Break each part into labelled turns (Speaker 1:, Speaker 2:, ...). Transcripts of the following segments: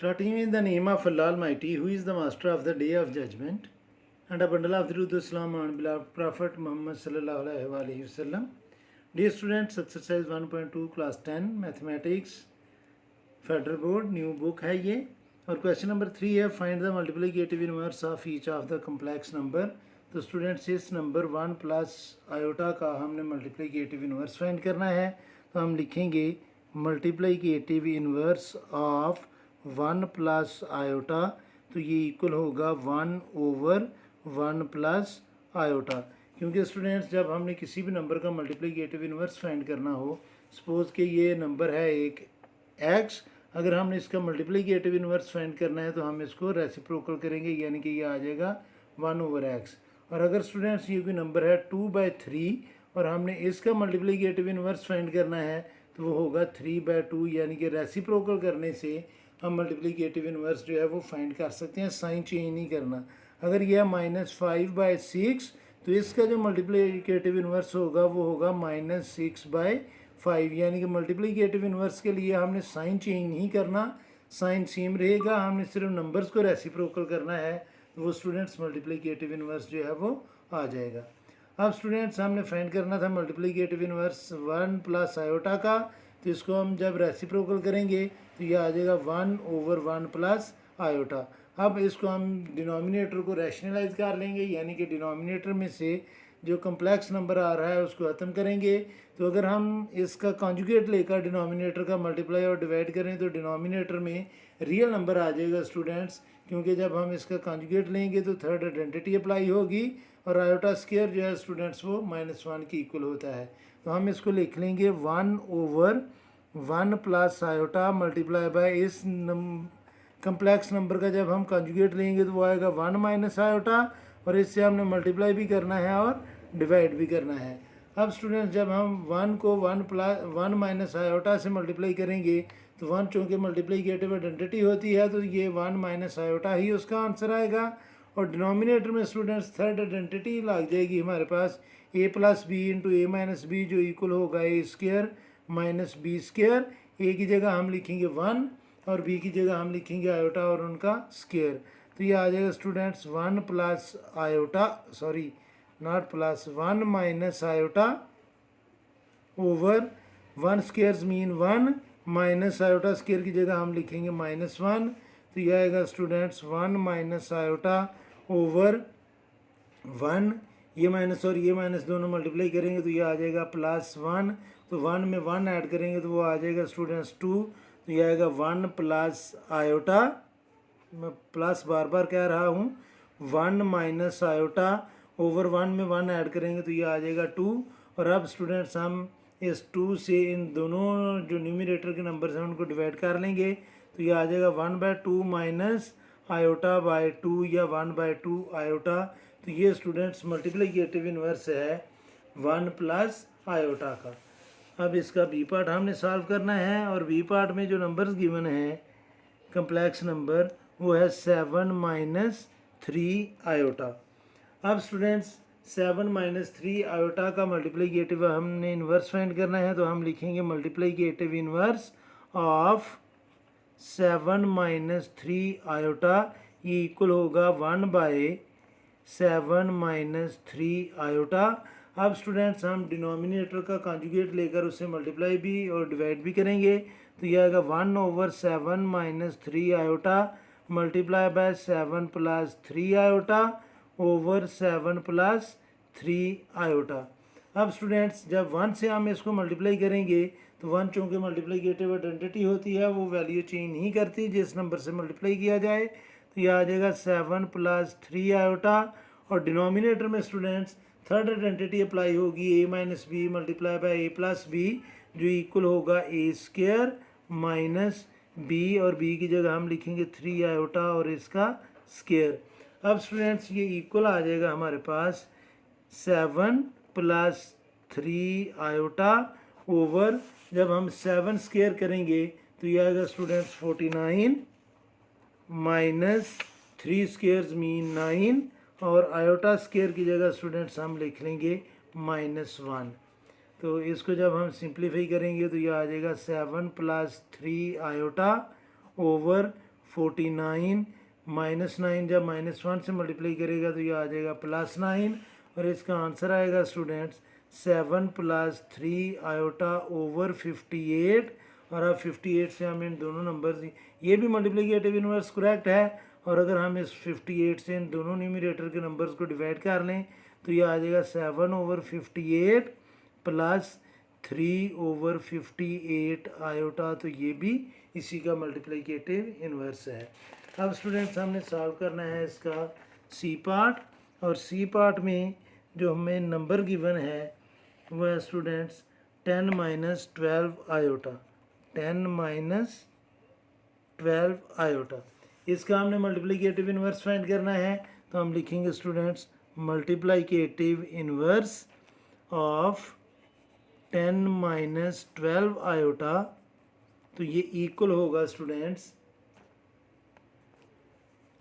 Speaker 1: Starting in the name of Allah Almighty, who is the master of the day of judgment, and a bundle of Durud Islam on beloved Prophet Muhammad sallallahu alaihi wasallam. Dear students, exercise 1.2 class 10 mathematics federal board new book है ये। और question number 3 है find the multiplicative inverse of each of the complex number. तो students इस number 1 plus iota का हमने multiplicative inverse find करना है। तो हम लिखेंगे multiplicative inverse of 1 plus iota, तो ये इक्वल होगा 1 ओवर 1 प्लस आयोटा। क्योंकि स्टूडेंट्स जब हमने किसी भी नंबर का मल्टीप्लिकेटिव इनवर्स फाइंड करना हो, सपोज कि ये नंबर है एक x, अगर हमने इसका मल्टीप्लिकेटिव इनवर्स फाइंड करना है तो हम इसको रेसिप्रोकल करेंगे, यानी कि ये आ जाएगा 1 ओवर x। और अगर स्टूडेंट्स ये कोई नंबर है 2/3 और हमने इसका मल्टीप्लिकेटिव इनवर्स फाइंड करना है तो वो होगा 3/2, यानी कि रेसिप्रोकल करने से हम मल्टीप्लिकेटिव इनवर्स जो है वो फाइंड कर सकते हैं, साइन चेंज नहीं करना। अगर यह -5/6 तो इसका जो मल्टीप्लिकेटिव इनवर्स होगा वो होगा -6/5, यानी कि मल्टीप्लिकेटिव इनवर्स के लिए हमने साइन चेंज नहीं करना, साइन सेम रहेगा, हमने सिर्फ नंबर्स को रेसिप्रोकल करना है, तो वो स्टूडेंट्स मल्टीप्लिकेटिव इनवर्स जो है वो आ जाएगा। अब स्टूडेंट्स हमने फाइंड करना था मल्टीप्लिकेटिव इनवर्स 1 प्लस आयोटा का, तो इसको हम जब रेसिप्रोकल करेंगे तो ये आ जाएगा 1 ओवर 1 प्लस आयोटा। अब इसको हम डिनोमिनेटर को रैशनलाइज कर लेंगे, यानी कि डिनोमिनेटर में से जो कम्प्लेक्स नंबर आ रहा है उसको ख़त्म करेंगे। तो अगर हम इसका कॉन्जुगेट लेकर डिनोमिनेटर का मल्टीप्लाई और डिवाइड करें तो डिनोमिनेटर में रियल नंबर आ जाएगा स्टूडेंट्स, क्योंकि जब हम इसका कॉन्जुगेट लेंगे तो थर्ड आइडेंटिटी अप्लाई होगी और आयोटा स्क्वायर जो है स्टूडेंट्स वो -1 की इक्वल होता है। तो हम इसको लिख लेंगे 1 over 1 plus iota multiply bye इस कम्प्लेक्स नंबर का जब हम कॉन्जुगेट लेंगे तो वो आएगा 1 माइनस आयोटा, और इससे हमने मल्टीप्लाई भी करना है और डिवाइड भी करना है। अब स्टूडेंट्स जब हम 1 को 1 माइनस आयोटा से मल्टीप्लाई करेंगे तो 1 चूँकि मल्टीप्लिकेटिव आइडेंटिटी होती है तो ये 1 माइनस आयोटा ही उसका आंसर आएगा। और डिनोमिनेटर में स्टूडेंट्स थर्ड आइडेंटिटी लग जाएगी हमारे पास a plus B into A minus B, जो इक्वल होगा a square minus B square. A की जगह हम लिखेंगे 1 और बी की जगह हम लिखेंगे आयोटा और उनका स्क्वायर। तो ये आ जाएगा students 1 plus iota, sorry not plus, 1 minus iota over 1 square mean 1 minus iota square की जगह हम लिखेंगे -1। तो यह आएगा स्टूडेंट्स 1 माइनस आयोटा ओवर 1, ये माइनस और ये माइनस दोनों मल्टीप्लाई करेंगे तो ये आ जाएगा +1। तो 1 में 1 ऐड करेंगे तो वो आ जाएगा स्टूडेंट्स 2। तो ये आएगा 1 प्लस आयोटा, मैं प्लस बार बार कह रहा हूँ, 1 माइनस आयोटा ओवर 1 में 1 ऐड करेंगे तो ये आ जाएगा 2। और अब स्टूडेंट्स हम इस 2 से इन दोनों जो न्यूमरेटर के नंबर हैं उनको डिवाइड कर लेंगे तो ये आ जाएगा 1/2 माइनस आयोटा बाय 2 या 1/2 आयोटा। तो ये स्टूडेंट्स मल्टीप्लिकेटिव इनवर्स है 1 प्लस आयोटा का। अब इसका बी पार्ट हमने सॉल्व करना है, और बी पार्ट में जो नंबर्स गिवन है कम्प्लेक्स नंबर वो है 7 माइनस 3 आयोटा। अब स्टूडेंट्स 7 माइनस 3 आयोटा का मल्टीप्लिकेटिव हमने इन्वर्स फाइंड करना है, तो हम लिखेंगे multiplicative inverse of 7 minus 3 iota, ये इक्वल होगा 1/7 माइनस 3 आयोटा। अब स्टूडेंट्स हम डिनोमिनेटर का कॉन्जुगेट लेकर उससे मल्टीप्लाई भी और डिवाइड भी करेंगे तो यह आएगा 1 over 7 minus 3 iota multiply bye 7 plus 3 iota over 7 plus 3 iota. अब स्टूडेंट्स जब 1 से हम इसको मल्टीप्लाई करेंगे तो 1 चूँकि मल्टीप्लिकेटिव आइडेंटिटी होती है वो वैल्यू चेंज नहीं करती जिस नंबर से मल्टीप्लाई किया जाए। तो यह आ जाएगा 7 प्लस 3 आयोटा, और डिनोमिनेटर में स्टूडेंट्स थर्ड आइडेंटिटी अप्लाई होगी a minus B multiply by a plus B, जो इक्वल होगा a स्क्वायर माइनस b, और b की जगह हम लिखेंगे 3 आयोटा और इसका स्क्वायर। अब स्टूडेंट्स ये इक्वल आ जाएगा हमारे पास 7 प्लस 3 आयोटा ओवर, जब हम 7 स्क्वायर करेंगे तो ये आएगा स्टूडेंट्स 49 माइनस 3 स्क्वायर मीन 9, और आयोटा स्क्वायर की जगह स्टूडेंट्स हम लिख लेंगे -1। तो इसको जब हम सिंप्लीफाई करेंगे तो ये आ जाएगा 7 प्लस 3 आयोटा ओवर 49 -9 जब -1 से मल्टीप्लाई करेगा तो ये आ जाएगा +9 और इसका आंसर आएगा स्टूडेंट्स 7 + 3 आयोटा ओवर 58। और अब 58 से हम इन दोनों नंबर ये भी मल्टीप्लिकेटिव इन्वर्स करेक्ट है। और अगर हम इस 58 से इन दोनों न्यूमरेटर के नंबर्स को डिवाइड कर लें तो ये आ जाएगा 7/58 + 3/58 आयोटा। तो ये भी इसी का मल्टीप्लिकेटिव इन्वर्स है। अब स्टूडेंट्स हमने सॉल्व करना है इसका सी पार्ट, और सी पार्ट में जो हमें नंबर गिवन है वह है स्टूडेंट्स 10 - 12 आयोटा। 10 - 12 आयोटा, इसका हमने मल्टीप्लिकेटिव इन्वर्स फाइंड करना है। तो हम लिखेंगे students multiplicative inverse of 10 - 12 iota. तो ये इक्वल होगा स्टूडेंट्स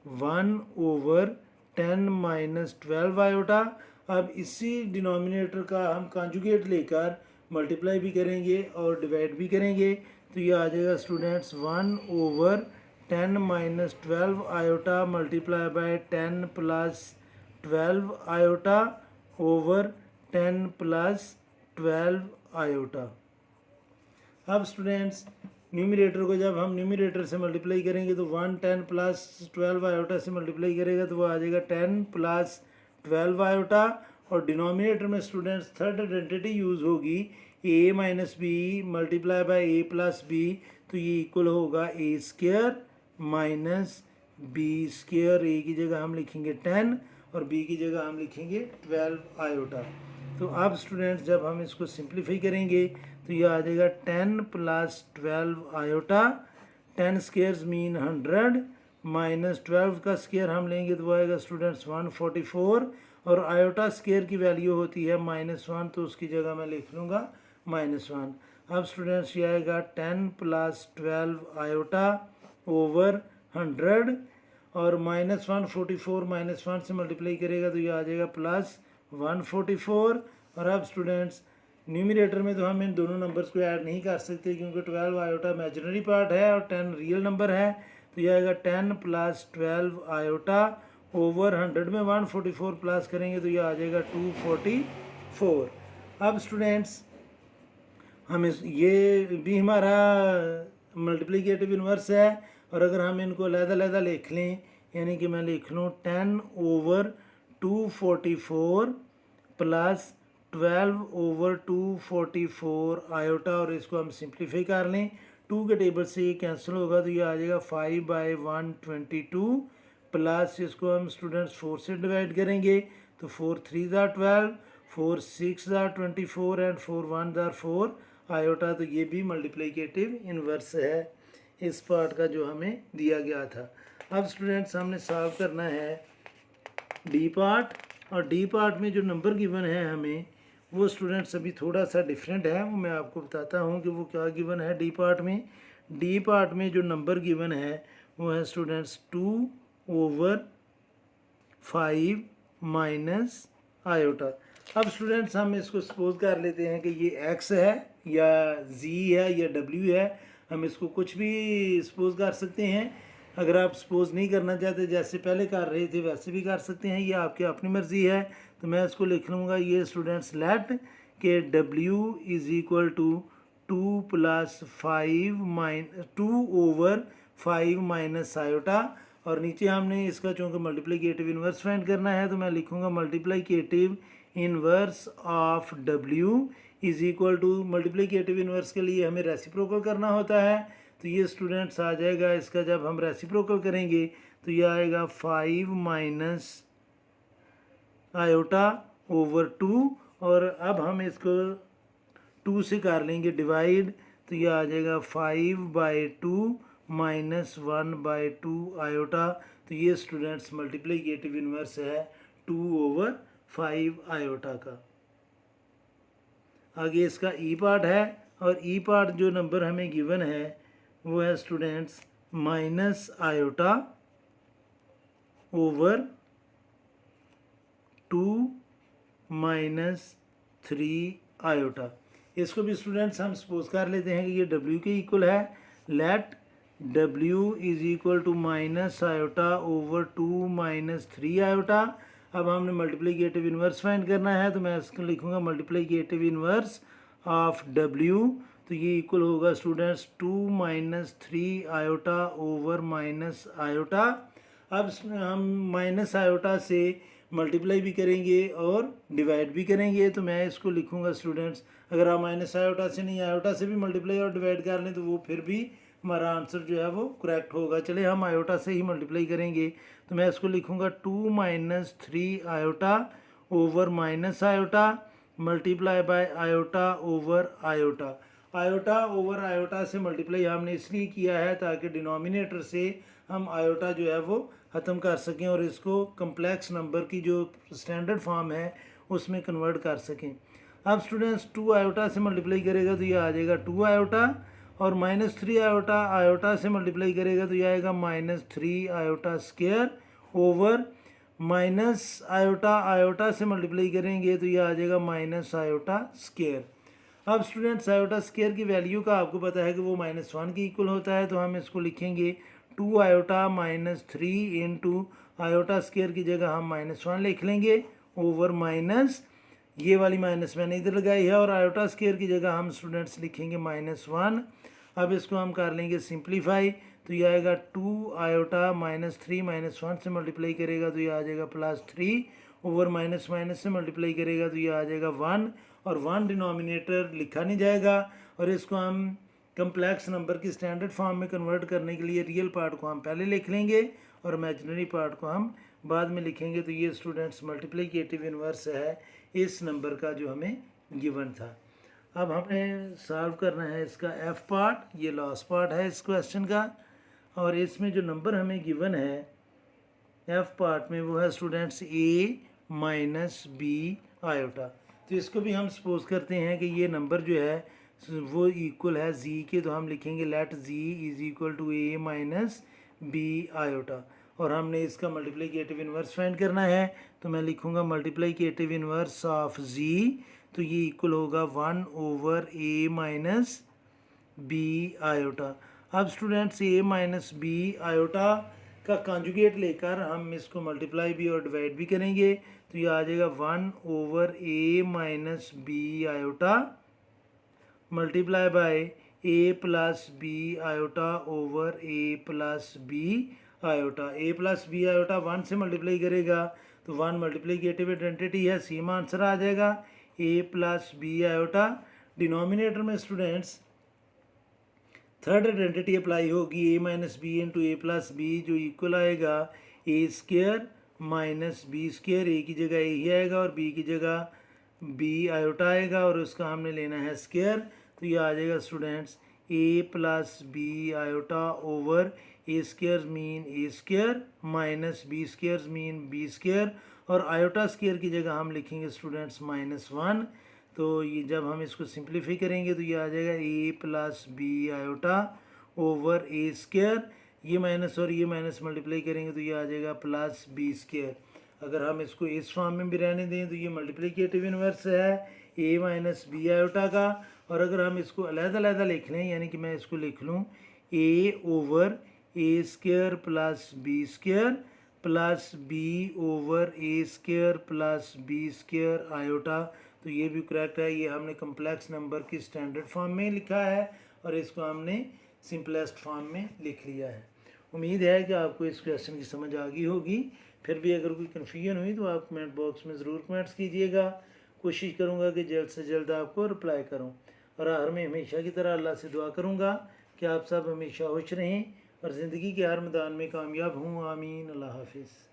Speaker 1: 1/10 - 12 आयोटा। अब इसी डिनोमिनेटर का हम कॉन्जुगेट लेकर मल्टीप्लाई भी करेंगे और डिवाइड भी करेंगे। तो ये आ जाएगा students 1/10 - 12 iota multiply bye 10 + 12 iota over 10 + 12 iota. अब स्टूडेंट्स न्यूमरेटर को जब हम न्यूमरेटर से मल्टीप्लाई करेंगे तो 1 10 + 12 आयोटा से मल्टीप्लाई करेगा तो वो आ जाएगा 10 + 12 आयोटा। और डिनोमिनेटर में स्टूडेंट्स थर्ड आइडेंटिटी यूज़ होगी a - b multiply by a + b। तो ये इक्वल होगा a² - b²। a की जगह हम लिखेंगे 10 और b की जगह हम लिखेंगे 12 आयोटा। तो अब स्टूडेंट्स जब हम इसको सिंप्लीफाई करेंगे तो ये आ जाएगा 10 + 12 आयोटा। 10 स्क्वेयर्स मीन 100 -12 का स्क्वेयर हम लेंगे तो वो आएगा स्टूडेंट्स 144। और आयोटा स्क्वेयर की वैल्यू होती है -1, तो उसकी जगह मैं लिख लूँगा -1। अब स्टूडेंट्स ये आएगा 10 + 12 आयोटा ओवर 100 और -144 -1 से मल्टीप्लाई करेगा तो ये आ जाएगा +144। और अब स्टूडेंट्स न्यूमरेटर में तो हम इन दोनों नंबर्स को ऐड नहीं कर सकते क्योंकि 12 आयोटा इमेजिनरी पार्ट है और 10 रियल नंबर है। तो ये आएगा 10 + 12 आयोटा ओवर 100 में 144 प्लस करेंगे तो ये आ जाएगा 244। अब स्टूडेंट्स हम इस ये भी हमारा मल्टीप्लिकेटिव इन्वर्स है। और अगर हम इनको अलग-अलग लिख लें यानी कि मैं लिख लूँ 10/244 + 12/244 आयोटा। और इसको हम सिंप्लीफाई कर लें 2 के टेबल से ये कैंसिल होगा तो ये आ जाएगा 5/122 प्लस इसको हम स्टूडेंट्स 4 से डिवाइड करेंगे तो 4 3 ज़ा 12, 4 6 ज़ा 24 एंड 4 1 ज़ा 4 आयोटा। तो ये भी मल्टीप्लिकेटिव इन्वर्स है इस पार्ट का जो हमें दिया गया था। अब स्टूडेंट्स हमने सॉल्व करना है डी पार्ट, और डी पार्ट में जो नंबर गिवन है हमें वो स्टूडेंट्स अभी थोड़ा सा डिफरेंट है, वो मैं आपको बताता हूँ कि वो क्या गिवन है डी पार्ट में। डी पार्ट में जो नंबर गिवन है वो है स्टूडेंट्स 2/5 माइनस आयोटा। अब स्टूडेंट्स हम इसको सपोज कर लेते हैं कि ये x है या z है या w है, हम इसको कुछ भी सपोज कर सकते हैं। अगर आप सपोज नहीं करना चाहते जैसे पहले कर रहे थे वैसे भी कर सकते हैं, ये आपकी अपनी मर्ज़ी है। तो मैं इसको लिख लूँगा ये स्टूडेंट्स लेट के w = 2 + 5 - 2/5 माइनस आयोटा। और नीचे हमने इसका चूँकि मल्टीप्लिकेटिव इन्वर्स फाइंड करना है तो मैं लिखूँगा multiplicative inverse of w = multiplicative inverse के लिए हमें रेसिप्रोकल करना होता है। तो ये स्टूडेंट्स आ जाएगा इसका जब हम रेसिप्रोकल करेंगे तो ये आएगा 5 माइनस आयोटा ओवर 2। और अब हम इसको 2 से कर लेंगे डिवाइड तो ये आ जाएगा 5/2 माइनस 1/2 आयोटा। तो ये स्टूडेंट्स मल्टीप्लिकेटिव इन्वर्स है 2/5 आयोटा का। आगे इसका ई पार्ट है, और ई पार्ट जो नंबर हमें गिवन है वो है students minus iota over 2 - 3 iota. इसको भी स्टूडेंट्स हम सपोज कर लेते हैं कि ये w के इक्वल है। Let W is equal to minus iota over 2 minus 3 iota. अब हमने मल्टीप्लिकेटिव इन्वर्स फाइंड करना है, तो मैं इसको लिखूंगा मल्टीप्लिकेटिव इन्वर्स ऑफ W। तो ये इक्वल होगा students 2 minus 3 iota over minus iota. अब हम माइनस आयोटा से मल्टीप्लाई भी करेंगे और डिवाइड भी करेंगे, तो मैं इसको लिखूंगा स्टूडेंट्स, अगर आप माइनस आयोटा से नहीं आयोटा से भी मल्टीप्लाई और डिवाइड कर लें तो वो फिर भी हमारा आंसर जो है वो करेक्ट होगा। चले हम आयोटा से ही मल्टीप्लाई करेंगे, तो मैं इसको लिखूंगा 2 minus 3 iota over minus iota multiply bye iota over iota. Iota over iota से मल्टीप्लाई हमने इसलिए किया है ताकि डिनोमिनेटर से हम आयोटा जो है वो ख़त्म कर सकें और इसको कम्प्लेक्स नंबर की जो स्टैंडर्ड फॉर्म है उसमें कन्वर्ट कर सकें। अब स्टूडेंट्स 2 आयोटा से मल्टीप्लाई करेगा तो ये आ जाएगा 2 आयोटा, और माइनस 3 आयोटा आयोटा से मल्टीप्लाई करेगा तो ये आएगा minus 3 iota square over minus iota iota से मल्टीप्लाई करेंगे तो ये आ जाएगा माइनस आयोटा स्क्वायर। अब स्टूडेंट्स आयोटा स्क्वायर की वैल्यू का आपको पता है कि वो -1 के इक्वल होता है, तो हम इसको लिखेंगे 2 iota minus 3 into iota square की जगह हम -1 लिख लेंगे ओवर माइनस ये वाली माइनस मैंने इधर लगाई है, और आयोटा स्क्वायर की जगह हम स्टूडेंट्स लिखेंगे -1। अब इसको हम कर लेंगे सिंप्लीफाई, तो ये आएगा 2 आयोटा माइनस 3 -1 से मल्टीप्लाई करेगा तो ये आ जाएगा +3 ओवर माइनस माइनस से मल्टीप्लाई करेगा तो ये आ जाएगा 1, और 1 डिनोमिनेटर लिखा नहीं जाएगा, और इसको हम कम्प्लेक्स नंबर की स्टैंडर्ड फॉर्म में कन्वर्ट करने के लिए रियल पार्ट को हम पहले लिख लेंगे और इमेजिनरी पार्ट को हम बाद में लिखेंगे। तो ये स्टूडेंट्स मल्टीप्लिकेटिव इन्वर्स है इस नंबर का जो हमें गिवन था। अब हमें सॉल्व करना है इसका एफ पार्ट, ये लास्ट पार्ट है इस क्वेश्चन का, और इसमें जो नंबर हमें गिवन है एफ पार्ट में वो है students a minus B iota. तो इसको भी हम सपोज करते हैं कि ये नंबर जो है वो इक्वल है z के, तो हम लिखेंगे let z is equal to a minus B iota, और हमने इसका मल्टीप्लिकेटिव इन्वर्स फाइंड करना है, तो मैं लिखूंगा मल्टीप्लिकेटिव इन्वर्स ऑफ z, तो ये इक्वल होगा 1 over a minus B iota. अब students a minus B iota का कॉन्जुगेट लेकर हम इसको मल्टीप्लाई भी और डिवाइड भी करेंगे, तो ये आ जाएगा 1 over a minus B iota multiply by a plus B iota over a plus B iota. a plus B iota 1 से मल्टीप्लाई करेगा तो 1 मल्टीप्लिकेटिव आइडेंटिटी है, सेम आंसर आ जाएगा a plus B iota. Denominator में स्टूडेंट्स थर्ड आइडेंटिटी अप्लाई होगी a minus B into A plus B, जो equal आएगा a square minus B square. a की जगह a ही आएगा और b की जगह b आयोटा आएगा, और उसका हमने लेना है स्क्वायर, तो ये आ जाएगा students a plus B iota over A square mean A square minus B square mean B square, और आयोटा स्क्वायर की जगह हम लिखेंगे स्टूडेंट्स -1। तो ये जब हम इसको सिंप्लीफाई करेंगे तो ये आ जाएगा a plus B iota over A square, ये माइनस और ये माइनस मल्टीप्लाई करेंगे तो ये आ जाएगा प्लस बी स्क्वायर। अगर हम इसको इस फॉर्म में भी रहने दें तो ये मल्टीप्लिकेटिव इन्वर्स है a माइनस बी आयोटा का, और अगर हम इसको अलग-अलग लिख लें, यानी कि मैं इसको लिख लूँ a over A square plus B square plus B over A square plus B square iota, तो ये भी करेक्ट है। ये हमने कम्प्लेक्स नंबर की स्टैंडर्ड फॉर्म में लिखा है और इसको हमने सिंपलेस्ट फॉर्म में लिख लिया है। उम्मीद है कि आपको इस क्वेश्चन की समझ आ गई होगी। फिर भी अगर कोई कन्फ्यूजन हुई तो आप कमेंट बॉक्स में ज़रूर कमेंट्स कीजिएगा, कोशिश करूँगा कि जल्द से जल्द आपको रिप्लाई करूँ। और आखिर में हमेशा की तरह अल्लाह से दुआ करूँगा कि आप सब हमेशा खुश रहें और ज़िंदगी के हर मैदान में कामयाब हों। आमीन। अल्लाह हाफिज़।